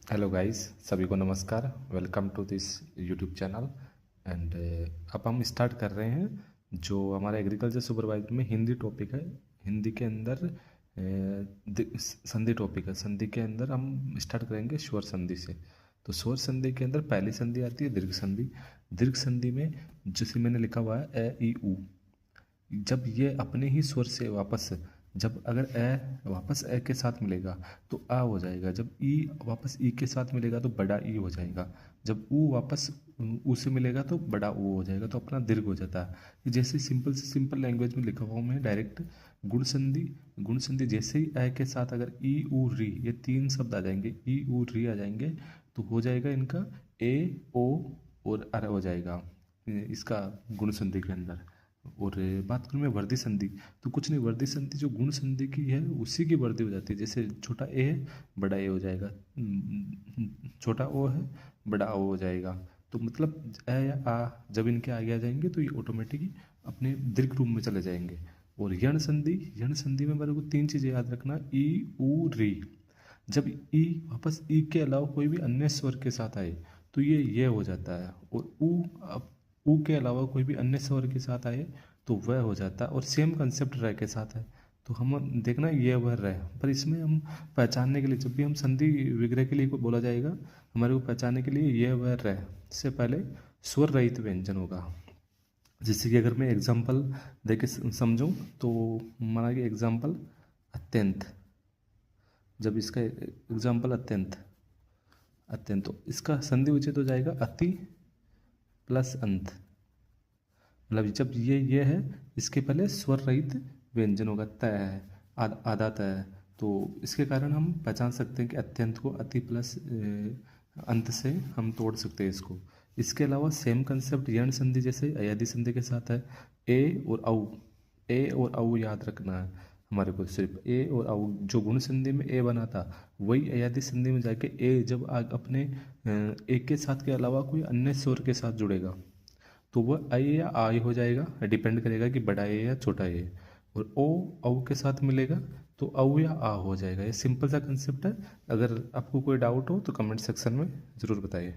Hello guys, सभी को नमस्कार। Welcome to this YouTube channel. And अब हम स्टार्ट कर रहे हैं जो हमारा एग्रीकल्चर सुपरवाइजर में हिंदी टॉपिक है। हिंदी के अंदर संधि टॉपिक है। संधि के अंदर हम स्टार्ट करेंगे स्वर संधि से। तो स्वर संधि के अंदर पहली संधि आती है दीर्घ संधि। दीर्घ संधि में जैसे मैंने लिखा हुआ है ए ई ऊ, जब ये अपने ही स्वर से वापस, जब अगर ए वापस ए के साथ मिलेगा तो आ हो जाएगा। जब ई वापस ई के साथ मिलेगा तो बड़ा ई हो जाएगा। जब ऊ वापस ऊ से मिलेगा तो बड़ा ऊ हो जाएगा, तो अपना दीर्घ हो जाता है। ये जैसे सिंपल से सिंपल लैंग्वेज में लिखा हुआ हूँ मैं डायरेक्ट। गुण संधि, गुण संधि जैसे ही ए के साथ अगर ई ऊ री ये तीन शब्द आ जाएंगे, ई ऊ री आ जाएंगे तो हो जाएगा इनका ए ओ और अर हो जाएगा इसका गुण संधि के अंदर। और बात करूँ मैं वर्धी संधि, तो कुछ नहीं, वर्धी संधि जो गुण संधि की है उसी की वर्धी हो जाती है। जैसे छोटा ए है बड़ा ए हो जाएगा, छोटा ओ है बड़ा ओ हो जाएगा। तो मतलब ए या आ जब इनके आगे आ जाएंगे तो ये ऑटोमेटिकली अपने दीर्घ रूप में चले जाएंगे। और यण संधि, यण संधि में मेरे को तीन चीज़ें याद रखना, ई ऊ री। जब ई वापस ई के अलावा कोई भी अन्य स्वर के साथ आए तो ये हो जाता है। और ऊ, अब ऊ के अलावा कोई भी अन्य स्वर के साथ आए तो वह हो जाता है। और सेम कंसेप्ट रह के साथ है तो हम देखना ये वह रह, पर इसमें हम पहचानने के लिए जब भी हम संधि विग्रह के लिए कोई बोला जाएगा हमारे को पहचानने के लिए ये वह रह से पहले स्वर रहित व्यंजन होगा। जैसे कि अगर मैं एग्जाम्पल दे के समझूँ तो माना कि एग्जाम्पल अत्यंत, जब इसका एग्जाम्पल अत्यंत, अत्यंत तो इसका संधि उचित हो जाएगा अति प्लस अंत। मतलब जब ये है इसके पहले स्वर रहित व्यंजन होगा, तय है, आधा तय है, तो इसके कारण हम पहचान सकते हैं कि अत्यंत को अति प्लस अंत से हम तोड़ सकते हैं इसको। इसके अलावा सेम कंसेप्ट यण संधि जैसे अयादि संधि के साथ है। ए और औ, ए और औ याद रखना है हमारे को, सिर्फ ए और औ। जो गुण संधि में ए बना था वही अयादि संधि में जाके ए जब अपने एक के साथ के अलावा कोई अन्य स्वर के साथ जुड़ेगा तो वह आई या आई हो जाएगा, डिपेंड करेगा कि बड़ा ए या छोटा ए। और ओ औ के साथ मिलेगा तो औ या आ हो जाएगा। ये सिंपल सा कंसेप्ट है। अगर आपको कोई डाउट हो तो कमेंट सेक्शन में ज़रूर बताइए।